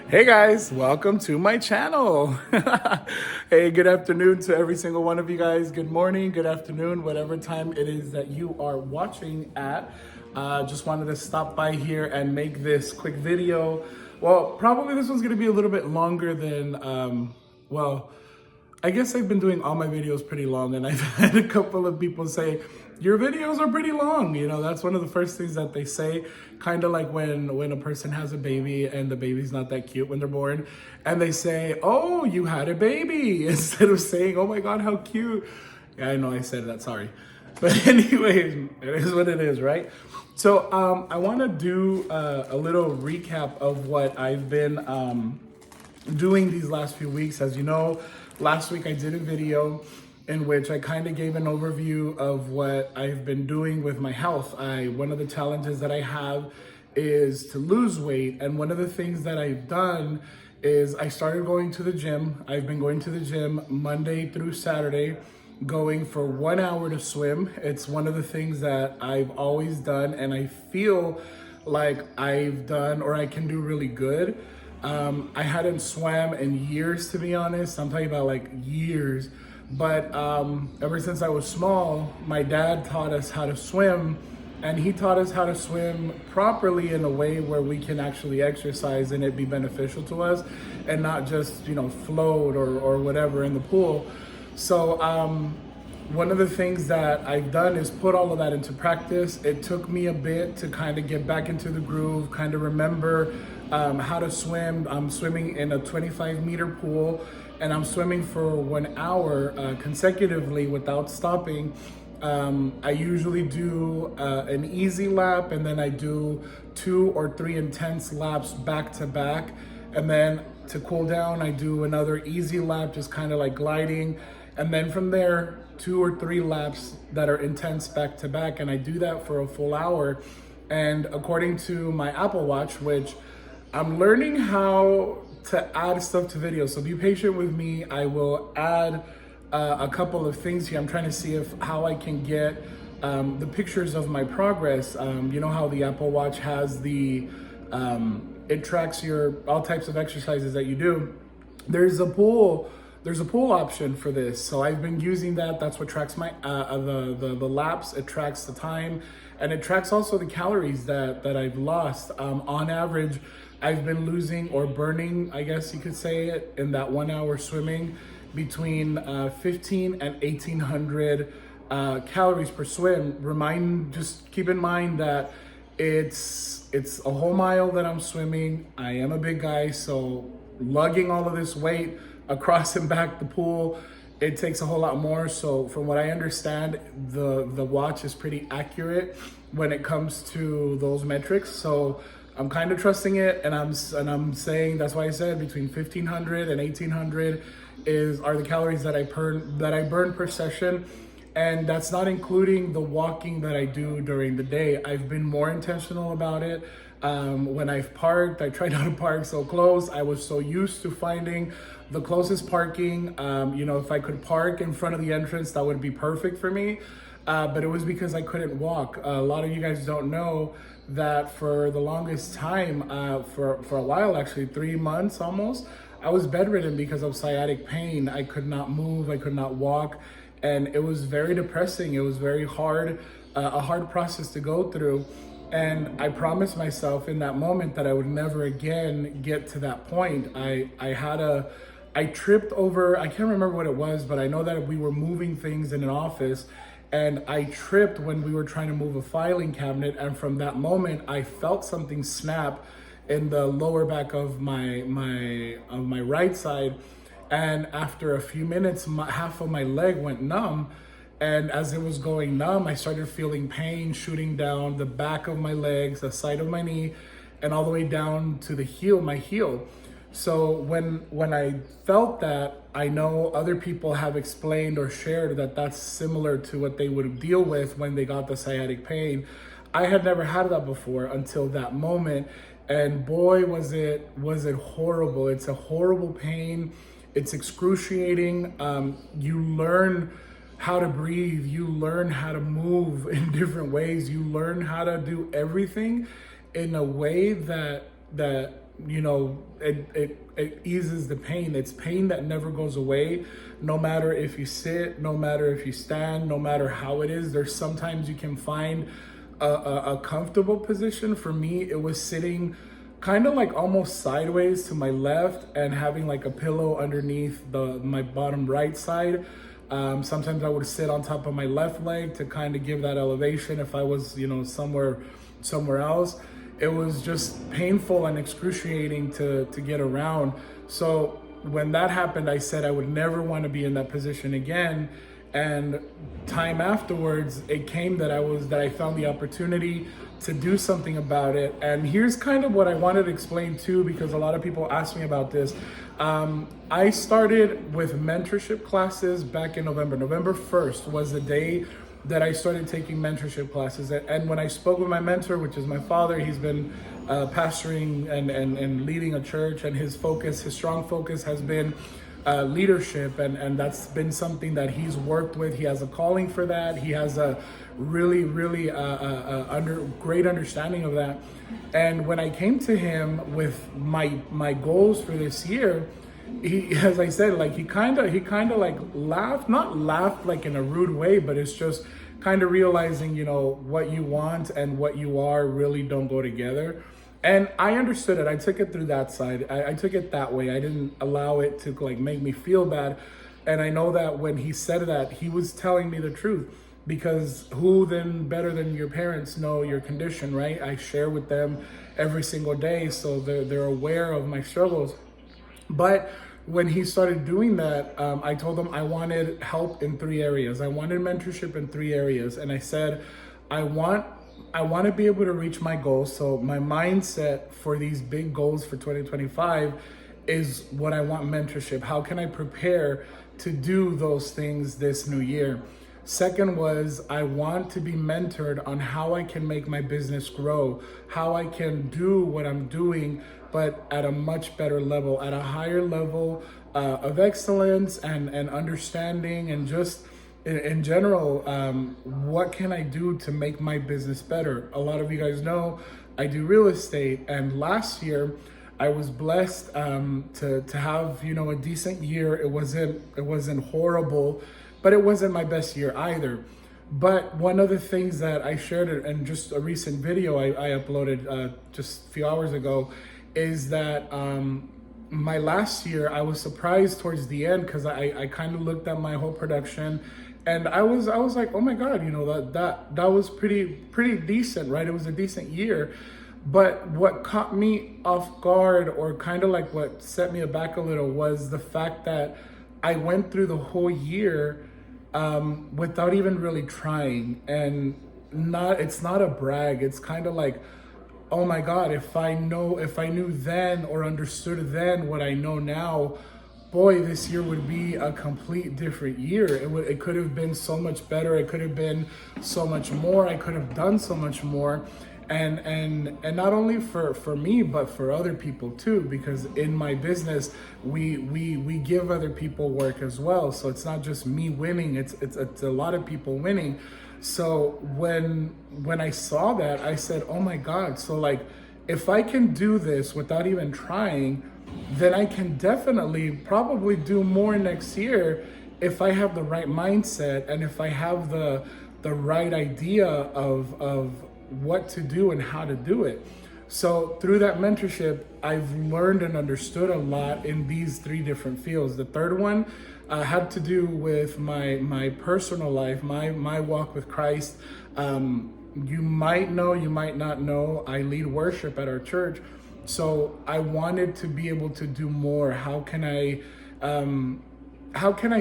Hey guys, welcome to my channel. Hey, good afternoon to every single one of you guys. Good morning, good afternoon, whatever time it is that you are watching at. Just wanted to stop by here and make this quick video. Well, probably this one's gonna be a little bit longer than, I guess I've been doing all my videos pretty long, and I've had a couple of people say, your videos are pretty long. You know, that's one of the first things that they say, kind of like when a person has a baby and the baby's not that cute when they're born, and they say, oh, you had a baby, instead of saying, oh my God, how cute. Yeah, I know I said that, sorry. But anyways, it is what it is, right? So I want to do a little recap of what I've been doing these last few weeks. As you know, last week I did a video in which I kind of gave an overview of what I've been doing with my health. One of the challenges that I have is to lose weight, and one of the things that I've done is I started going to the gym. I've been going to the gym Monday through Saturday, going for 1 hour to swim. It's one of the things that I've always done, and I feel like I've done, or I can do really good. I hadn't swam in years, to be honest. I'm talking about like years. But ever since I was small, my dad taught us how to swim, and he taught us how to swim properly in a way where we can actually exercise and it be beneficial to us, and not just, you know, float or whatever in the pool. So one of the things that I've done is put all of that into practice. It took me a bit to kind of get back into the groove, kind of remember how to swim. I'm swimming in a 25-meter pool, and I'm swimming for 1 hour consecutively without stopping. I usually do an easy lap, and then I do 2 or 3 intense laps back to back. And then to cool down, I do another easy lap, just kind of like gliding. And then from there, 2 or 3 laps that are intense back to back. And I do that for a full hour. And according to my Apple Watch, which I'm learning how to add stuff to videos, so be patient with me. I will add a couple of things here. I'm trying to see how I can get the pictures of my progress. You know how the Apple Watch has it tracks all types of exercises that you do. There's a pool option for this, so I've been using that. That's what tracks my the laps. It tracks the time, and it tracks also the calories that I've lost. On average, I've been losing or burning, I guess you could say it, in that 1 hour swimming, between 15 and 1800 calories per swim. Just keep in mind that it's a whole mile that I'm swimming. I am a big guy, so lugging all of this weight across and back the pool, it takes a whole lot more. So from what I understand, the watch is pretty accurate when it comes to those metrics. So I'm kind of trusting it, and I'm saying, that's why I said between 1500 and 1800 are the calories that I burn per session. And that's not including the walking that I do during the day. I've been more intentional about it. When I've parked, I try not to park so close. I was so used to finding the closest parking. You know, if I could park in front of the entrance, that would be perfect for me. But it was because I couldn't walk. A lot of you guys don't know that for the longest time, for a while, actually 3 months almost, I was bedridden because of sciatic pain. I could not move, I could not walk, and it was very depressing. It was very hard, a hard process to go through. And I promised myself in that moment that I would never again get to that point. I tripped over, I can't remember what it was, but I know that we were moving things in an office, and I tripped when we were trying to move a filing cabinet. And from that moment, I felt something snap in the lower back of my right side. And after a few minutes, half of my leg went numb. And as it was going numb, I started feeling pain shooting down the back of my legs, the side of my knee, and all the way down to my heel. So when I felt that, I know other people have explained or shared that that's similar to what they would deal with when they got the sciatic pain. I had never had that before until that moment, and boy, was it horrible. It's a horrible pain. It's excruciating. You learn how to breathe, you learn how to move in different ways, you learn how to do everything in a way that it eases the pain. It's pain that never goes away, no matter if you sit, no matter if you stand, no matter how it is. There's sometimes you can find a comfortable position. For me, it was sitting kind of like almost sideways to my left and having like a pillow underneath my bottom right side. Sometimes I would sit on top of my left leg to kind of give that elevation if I was, somewhere else. It was just painful and excruciating to get around. So when that happened, I said I would never want to be in that position again. And time afterwards, it came that I found the opportunity to do something about it. And here's kind of what I wanted to explain too, because a lot of people ask me about this. I started with mentorship classes back in November. November 1st was the day that I started taking mentorship classes. And when I spoke with my mentor, which is my father, he's been pastoring and leading a church, and his strong focus has been leadership, and that's been something that he's worked with. He has a calling for that. He has a really great understanding of that. And when I came to him with my goals for this year, he, as I said, like he kind of like laughed, not laughed like in a rude way, but it's just kind of realizing, what you want and what you are really don't go together. And I understood it. I took it through that side. I took it that way. I didn't allow it to like make me feel bad. And I know that when he said that, he was telling me the truth, because who then better than your parents know your condition, right? I share with them every single day, so they're aware of my struggles. But when he started doing that, I told him I wanted help in 3 areas. I wanted mentorship in 3 areas. And I said, I want to be able to reach my goals. So my mindset for these big goals for 2025 is what I want mentorship. How can I prepare to do those things this new year? Second was, I want to be mentored on how I can make my business grow, how I can do what I'm doing, but at a much better level, at a higher level of excellence and understanding, and just in general, what can I do to make my business better? A lot of you guys know I do real estate, and last year I was blessed to have a decent year. It wasn't horrible, but it wasn't my best year either. But one of the things that I shared in just a recent video I uploaded just a few hours ago is that my last year, I was surprised towards the end, because I kind of looked at my whole production, and I was like, oh my God, that was pretty decent, right? It was a decent year. But what caught me off guard, or kind of like what set me aback a little, was the fact that I went through the whole year without even really trying. And it's not a brag. It's kind of like, oh my God, if I knew then or understood then what I know now, boy, this year would be a complete different year. It could have been so much better. It could have been so much more. I could have done so much more. And not only for me, but for other people too, because in my business, we give other people work as well. So it's not just me winning, it's a lot of people winning. So when I saw that, I said, oh my God, so like, if I can do this without even trying, then I can definitely probably do more next year if I have the right mindset, and if I have the right idea of what to do and how to do it. So through that mentorship, I've learned and understood a lot in these 3 different fields. The third one had to do with my personal life, my walk with Christ. You might know, you might not know, I lead worship at our church. So I wanted to be able to do more. How can I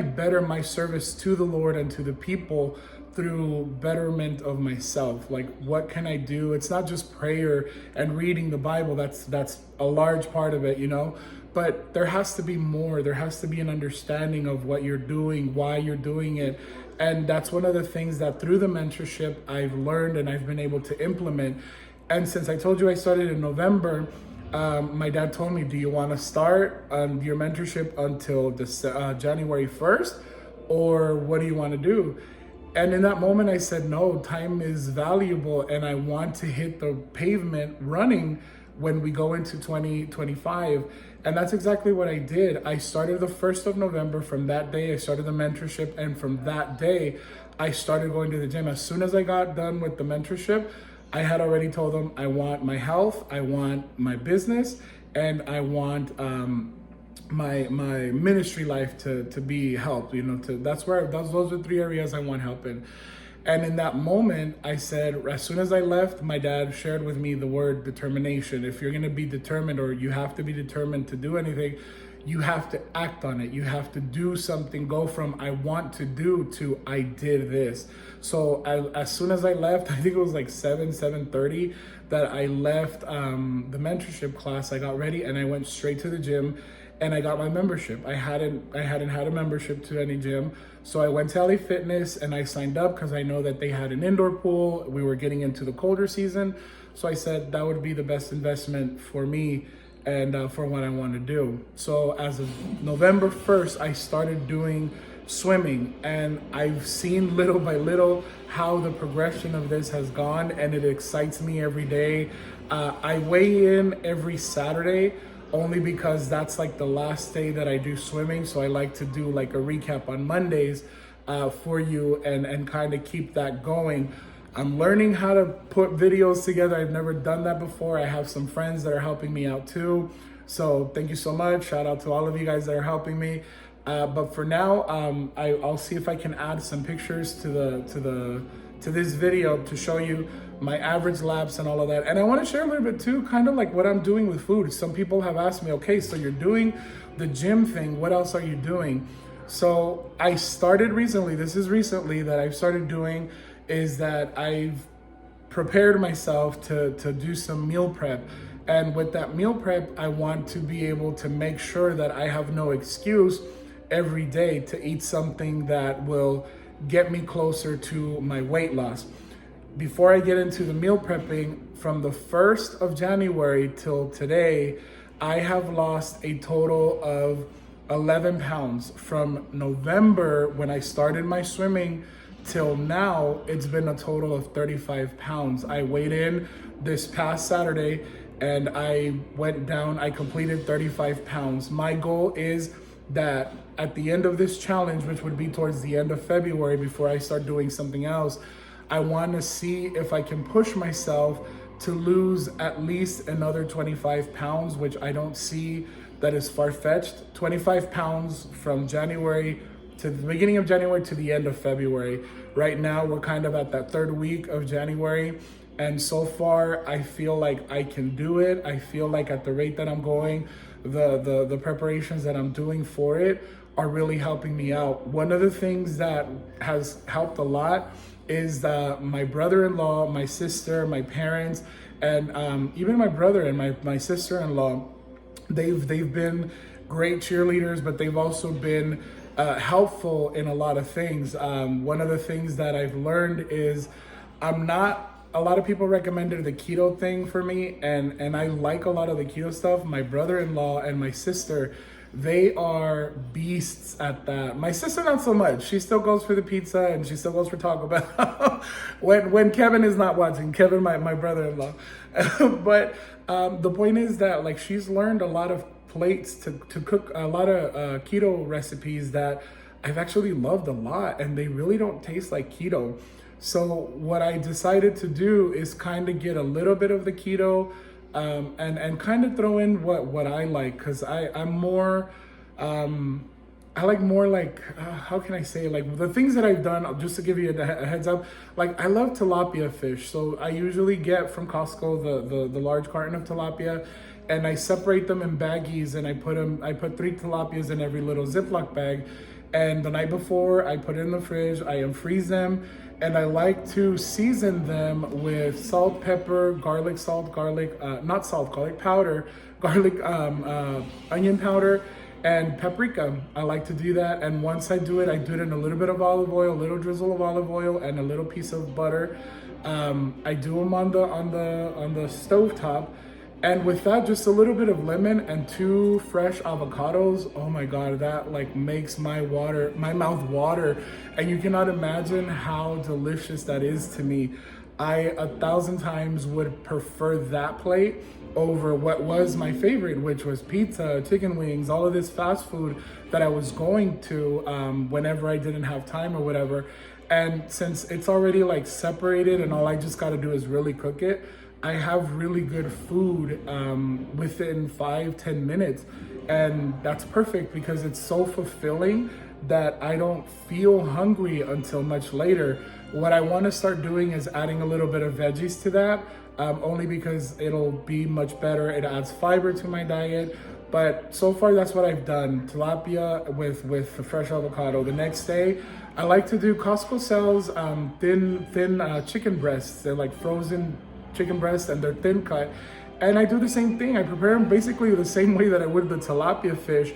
better my service to the Lord and to the people through betterment of myself? Like, what can I do? It's not just prayer and reading the Bible. That's a large part of it, but there has to be more. There has to be an understanding of what you're doing, why you're doing it. And that's one of the things that through the mentorship I've learned and I've been able to implement. And since I told you I started in November, my dad told me, do you want to start your mentorship until January 1st? Or what do you want to do? And in that moment, I said, no, time is valuable, and I want to hit the pavement running when we go into 2025. And that's exactly what I did. I started the 1st of November. From that day, I started the mentorship. And from that day, I started going to the gym. As soon as I got done with the mentorship, I had already told them I want my health, I want my business, and I want my ministry life to be helped. Those are 3 areas I want help in. And in that moment, I said, as soon as I left, my dad shared with me the word determination. If you're going to be determined, or you have to be determined to do anything, you have to act on it. You have to do something, go from I want to do to I did this. So as soon as I left, I think it was like 7:30 that I left the mentorship class. I got ready and I went straight to the gym and I got my membership. I hadn't had a membership to any gym. So I went to LA Fitness and I signed up because I know that they had an indoor pool. We were getting into the colder season. So I said that would be the best investment for me and for what I want to do. So as of November 1st, I started doing swimming, and I've seen little by little how the progression of this has gone, and it excites me every day. I weigh in every Saturday only because that's like the last day that I do swimming. So I like to do like a recap on Mondays for you and kind of keep that going. I'm learning how to put videos together. I've never done that before. I have some friends that are helping me out too. So thank you so much. Shout out to all of you guys that are helping me. But for now, I'll see if I can add some pictures to this video to show you my average laps and all of that. And I want to share a little bit too, kind of like what I'm doing with food. Some people have asked me, okay, so you're doing the gym thing. What else are you doing? So I started recently, this is recently that I've started doing, is that I've prepared myself to do some meal prep. And with that meal prep, I want to be able to make sure that I have no excuse every day to eat something that will get me closer to my weight loss. Before I get into the meal prepping, from the 1st of January till today, I have lost a total of 11 pounds. From November, when I started my swimming, till now, it's been a total of 35 pounds. I weighed in this past Saturday and I went down, I completed 35 pounds. My goal is that at the end of this challenge, which would be towards the end of February before I start doing something else, I want to see if I can push myself to lose at least another 25 pounds, which I don't see that is far-fetched. 25 pounds from January to the beginning of January to the end of February. Right now, we're kind of at that 3rd week of January. And so far, I feel like I can do it. I feel like at the rate that I'm going, the preparations that I'm doing for it are really helping me out. One of the things that has helped a lot is my brother-in-law, my sister, my parents, and even my brother and my sister-in-law, they've been great cheerleaders, but they've also been helpful in a lot of things. One of the things that I've learned is a lot of people recommended the keto thing for me, and I like a lot of the keto stuff. My brother-in-law and my sister, they are beasts at that. My sister, not so much. She still goes for the pizza and she still goes for Taco Bell when Kevin is not watching. Kevin, my brother-in-law. But the point is that like she's learned a lot of plates to cook, a lot of keto recipes that I've actually loved a lot, and they really don't taste like keto. So what I decided to do is kind of get a little bit of the keto and kind of throw in what I like, because I'm more, I like more like, how can I say, like the things that I've done, just to give you a heads up, like I love tilapia fish. So I usually get from Costco the large carton of tilapia, and I separate them in baggies, and I put 3 tilapias in every little Ziploc bag. And the night before, I put it in the fridge, I unfreeze them, and I like to season them with salt, pepper, garlic powder, garlic, onion powder, and paprika. I like to do that, and once I do it in a little bit of olive oil, a little drizzle of olive oil, and a little piece of butter. I do them on the stove top. And with that, just a little bit of lemon and 2 fresh avocados. Oh my God, that like makes my mouth water. And you cannot imagine how delicious that is to me. I 1,000 times would prefer that plate over what was my favorite, which was pizza, chicken wings, all of this fast food that I was going to whenever I didn't have time or whatever. And since it's already like separated and all I just got to do is really cook it, I have really good food within 5-10 minutes. And that's perfect because it's so fulfilling that I don't feel hungry until much later. What I want to start doing is adding a little bit of veggies to that, only because it'll be much better. It adds fiber to my diet. But so far, that's what I've done. Tilapia with the fresh avocado. The next day, I like to do Costco sells thin chicken breasts. They're like frozen chicken breasts and they're thin cut. And I do the same thing. I prepare them basically the same way that I would the tilapia fish.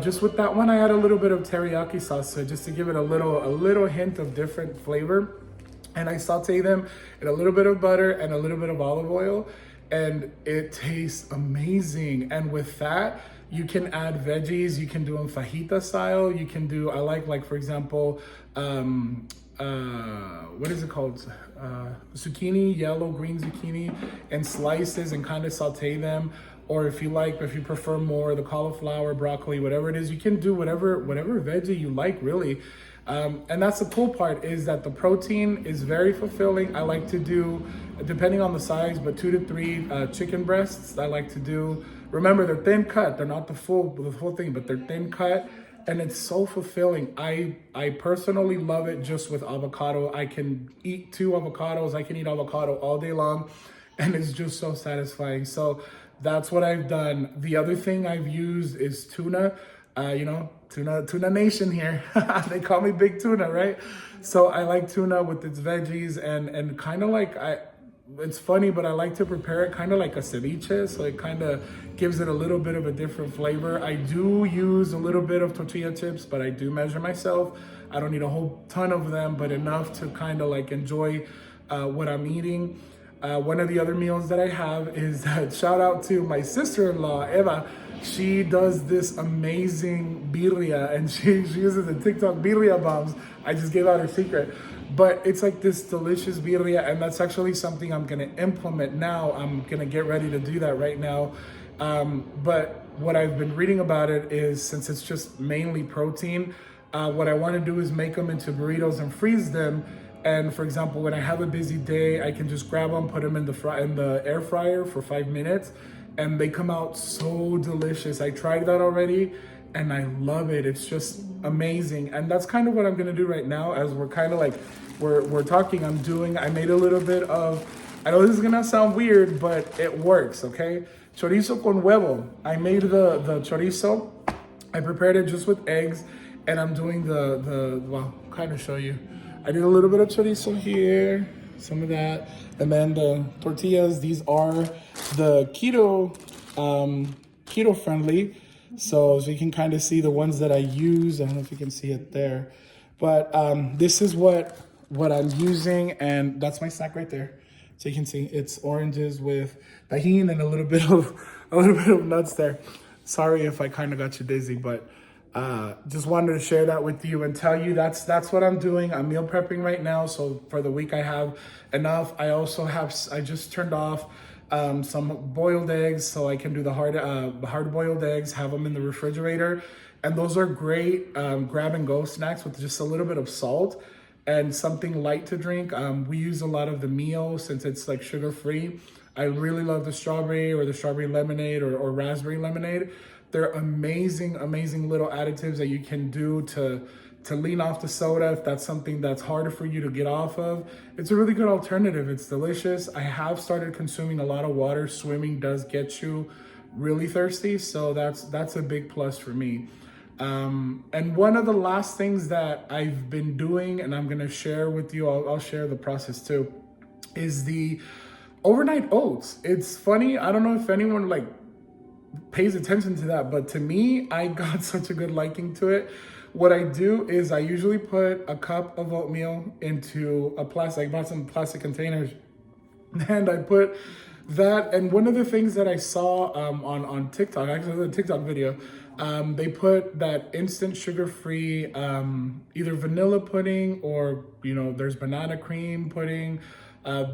Just with that one, I add a little bit of teriyaki sauce just to give it a little hint of different flavor. And I saute them in a little bit of butter and a little bit of olive oil. And it tastes amazing. And with that, you can add veggies. You can do them fajita style. You can do, I like for example, what is it called? Zucchini, yellow, green zucchini, and slices and kind of saute them. Or if you prefer more the cauliflower, broccoli, whatever it is, you can do whatever veggie you like, really. And that's the cool part, is that the protein is very fulfilling. I like to do, depending on the size, but 2 to 3 chicken breasts. I like to do. Remember, they're thin cut. They're not the full thing, but they're thin cut, and it's so fulfilling. I personally love it just with avocado. I can eat 2 avocados. I can eat avocado all day long, and it's just so satisfying. So that's what I've done. The other thing I've used is tuna. Tuna Nation here. They call me Big Tuna, right? So I like tuna with its veggies and kind of like, it's funny, but I like to prepare it kind of like a ceviche. So it kind of gives it a little bit of a different flavor. I do use a little bit of tortilla chips, but I do measure myself. I don't need a whole ton of them, but enough to kind of like enjoy what I'm eating. One of the other meals that I have is shout out to my sister-in-law, Eva. She does this amazing birria, and she uses the TikTok birria bombs. I just gave out her secret. But it's like this delicious birria, and that's actually something I'm gonna implement now. I'm gonna get ready to do that right now. But what I've been reading about it is, since it's just mainly protein, what I wanna do is make them into burritos and freeze them. And for example, when I have a busy day, I can just grab them, put them in the air fryer for 5 minutes, and they come out so delicious. I tried that already, and I love it. It's just amazing. And that's kind of what I'm gonna do right now, as we're kind of like, we're talking. I made a little bit of, I know this is gonna sound weird, but it works, okay? Chorizo con huevo. I made the chorizo. I prepared it just with eggs, and I'm doing well, kind of show you. I did a little bit of chorizo here, some of that, and then the tortillas. These are the keto friendly, so you can kind of see the ones that I use. I don't know if you can see it there, but this is what I'm using, and that's my snack right there. So you can see it's oranges with tahini and a little bit of nuts there. Sorry if I kind of got you dizzy, but just wanted to share that with you and tell you that's what I'm doing. I'm meal prepping right now, so for the week I have enough. I just turned off some boiled eggs, so I can do the hard boiled eggs, have them in the refrigerator, and those are great grab and go snacks with just a little bit of salt and something light to drink. We use a lot of the Mio since it's like sugar free. I really love the strawberry or the strawberry lemonade or raspberry lemonade. They're amazing, amazing little additives that you can do to lean off the soda if that's something that's harder for you to get off of. It's a really good alternative. It's delicious. I have started consuming a lot of water. Swimming does get you really thirsty, so that's a big plus for me. And one of the last things that I've been doing, and I'm gonna share with you, I'll share the process too, is the overnight oats. It's funny, I don't know if anyone like pays attention to that, but to me, I got such a good liking to it. What I do is I usually put a cup of oatmeal into a plastic, I bought some plastic containers, and I put that, and one of the things that I saw on TikTok, actually a TikTok video, they put that instant sugar-free, either vanilla pudding or, there's banana cream pudding,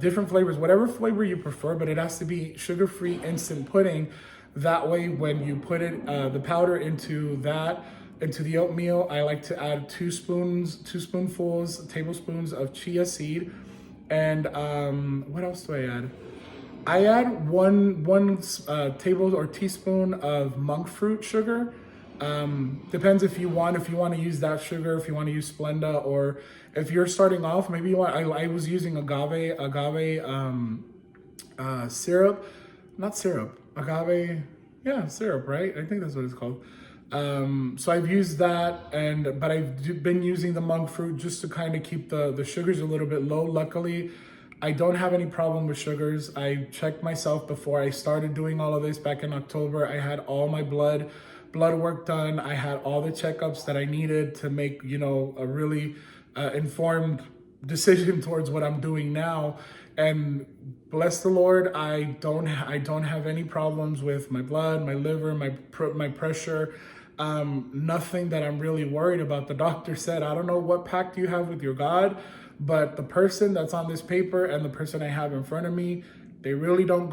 different flavors, whatever flavor you prefer, but it has to be sugar-free instant pudding. That way, when you put it, the powder into the oatmeal, I like to add tablespoons of chia seed. And what else do I add? I add one table or teaspoon of monk fruit sugar. Depends if you want to use that sugar, if you want to use Splenda, or if you're starting off, maybe you want, I was using agave syrup, not syrup, agave, yeah, syrup, right? I think that's what it's called. So I've used that, but I've been using the monk fruit just to kind of keep the sugars a little bit low. Luckily, I don't have any problem with sugars. I checked myself before I started doing all of this back in October. I had all my blood work done. I had all the checkups that I needed to make, a really informed decision towards what I'm doing now. And bless the Lord, I don't have any problems with my blood, my liver, my pressure. Nothing that I'm really worried about. The doctor said, I don't know what pact you have with your God, but the person that's on this paper and the person I have in front of me, they really don't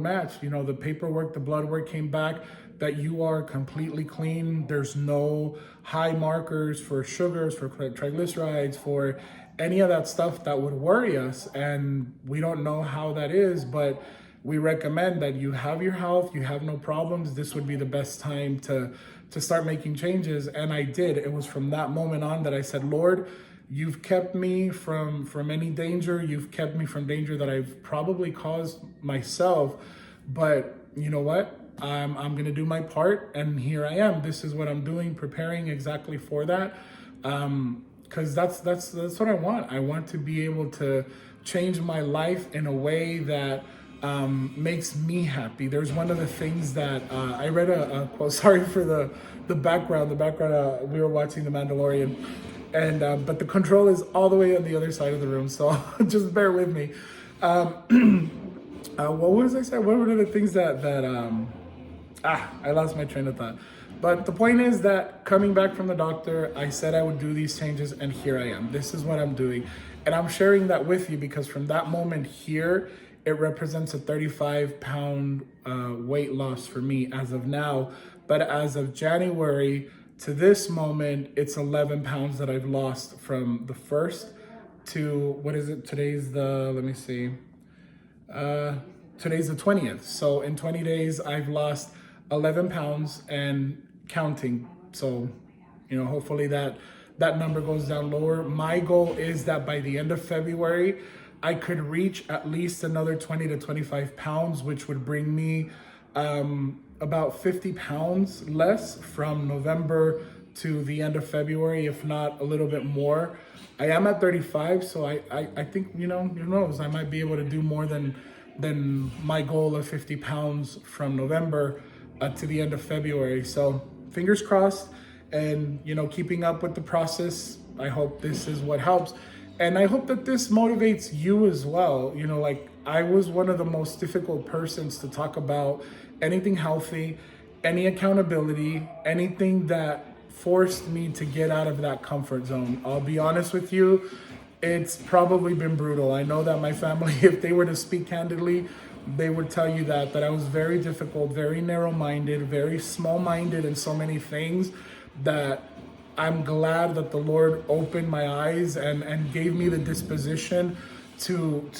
match. The paperwork, the blood work came back that you are completely clean. There's no high markers for sugars, for triglycerides, for any of that stuff that would worry us. And we don't know how that is, but we recommend that you have your health, you have no problems. This would be the best time to start making changes. And I did. It was from that moment on that I said, Lord, you've kept me from any danger. You've kept me from danger that I've probably caused myself. But you know what? I'm going to do my part. And here I am. This is what I'm doing, preparing exactly for that. Because that's what I want. I want to be able to change my life in a way that makes me happy. There's one of the things that I read a quote. Sorry for the background. We were watching The Mandalorian, and but the control is all the way on the other side of the room. So just bear with me. What was I saying? What were the things that I lost my train of thought. But the point is that coming back from the doctor, I said I would do these changes, and here I am. This is what I'm doing. And I'm sharing that with you because from that moment here, it represents a 35-pound weight loss for me as of now. But as of January to this moment, it's 11 pounds that I've lost from the first to, what is it? Today's the 20th. So in 20 days, I've lost 11 pounds and counting. So, hopefully that number goes down lower. My goal is that by the end of February, I could reach at least another 20 to 25 pounds, which would bring me about 50 pounds less from November to the end of February, if not a little bit more. I am at 35, so I think, who knows, I might be able to do more than my goal of 50 pounds from November to the end of February. So fingers crossed, and keeping up with the process. I hope this is what helps, and I hope that this motivates you as well. I was one of the most difficult persons to talk about anything healthy, any accountability, anything that forced me to get out of that comfort zone. I'll be honest with you, it's probably been brutal. I know that my family, if they were to speak candidly, they would tell you that I was very difficult, very narrow-minded, very small-minded in so many things, that I'm glad that the Lord opened my eyes and gave me the disposition to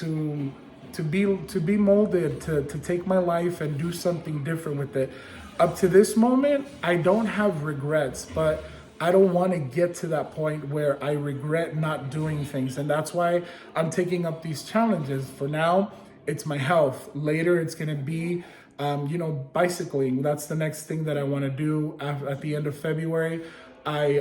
be molded, to take my life and do something different with it. Up to this moment, I don't have regrets, but I don't want to get to that point where I regret not doing things. And that's why I'm taking up these challenges. For now, it's my health. Later, it's going to be, bicycling. That's the next thing that I want to do at the end of February. I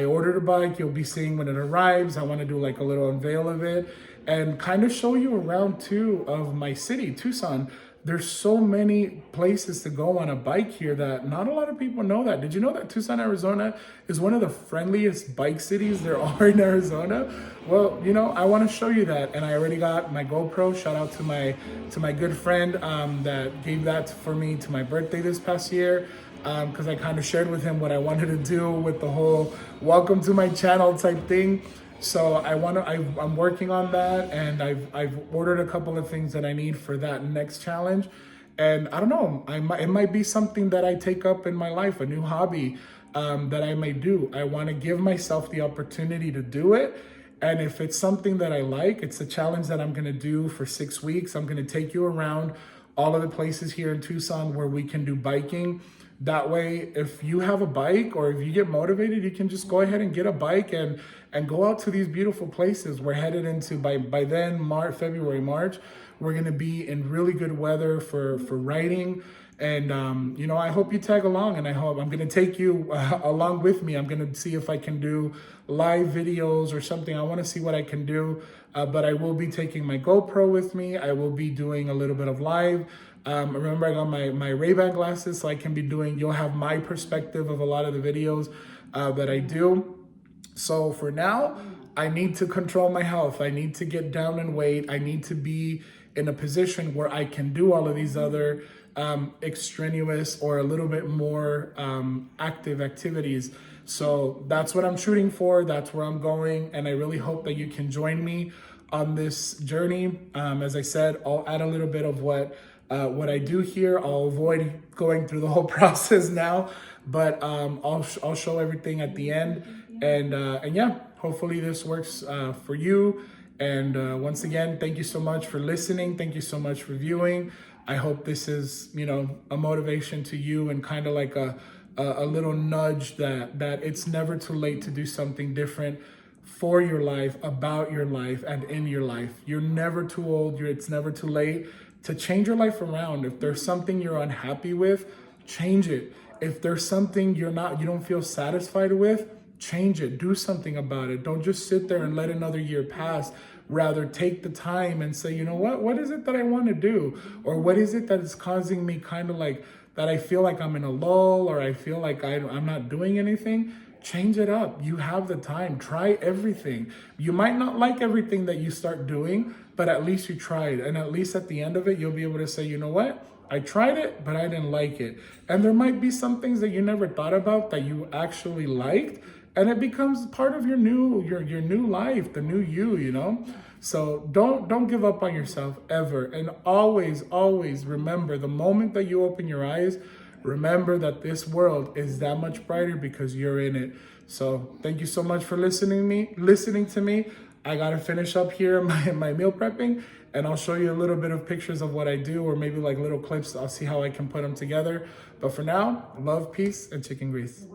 ordered a bike. You'll be seeing when it arrives. I want to do like a little unveil of it and kind of show you around too of my city, Tucson. There's so many places to go on a bike here that not a lot of people know that. Did you know that Tucson, Arizona is one of the friendliest bike cities there are in Arizona? Well, I want to show you that. And I already got my GoPro. Shout out to my good friend that gave that for me to my birthday this past year. Because I kind of shared with him what I wanted to do with the whole welcome to my channel type thing. So I'm working on that, and I've ordered a couple of things that I need for that next challenge. And I don't know, it might be something that I take up in my life, a new hobby that I may do. I want to give myself the opportunity to do it. And if it's something that I like, it's a challenge that I'm going to do for 6 weeks. I'm going to take you around all of the places here in Tucson where we can do biking. That way, if you have a bike or if you get motivated, you can just go ahead and get a bike and go out to these beautiful places. We're headed into, by then, February, March, we're gonna be in really good weather for riding. And, you know, I hope you tag along, and I'm gonna take you along with me. I'm gonna see if I can do live videos or something. I wanna see what I can do, but I will be taking my GoPro with me. I will be doing a little bit of live. Remember, I got my Ray-Ban glasses, so I can be you'll have my perspective of a lot of the videos that I do. So for now, I need to control my health. I need to get down in weight. I need to be in a position where I can do all of these other extraneous or a little bit more active activities. So that's what I'm shooting for. That's where I'm going. And I really hope that you can join me on this journey. As I said, I'll add a little bit of what I do here. I'll avoid going through the whole process now, but I'll show everything at the end. And yeah, hopefully this works for you. And once again, thank you so much for listening. Thank you so much for viewing. I hope this is, you know, a motivation to you, and kind of like a little nudge that it's never too late to do something different for your life, about your life, and in your life. You're never too old. It's never too late to change your life around. If there's something you're unhappy with, change it. If there's something you don't feel satisfied with, change it. Do something about it. Don't just sit there and let another year pass. Rather, take the time and say, you know what is it that I want to do? Or what is it that is causing me kind of like that I feel like I'm in a lull, or I feel like I'm not doing anything? Change it up. You have the time. Try everything. You might not like everything that you start doing, but at least you tried. And at least at the end of it, you'll be able to say, you know what? I tried it, but I didn't like it. And there might be some things that you never thought about that you actually liked, and it becomes part of your new life, the new you know? So don't give up on yourself ever. And always remember, the moment that you open your eyes, remember that this world is that much brighter because you're in it. So thank you so much for listening to me. I gotta finish up here my meal prepping, and I'll show you a little bit of pictures of what I do, or maybe like little clips. I'll see how I can put them together. But for now, love, peace, and chicken grease.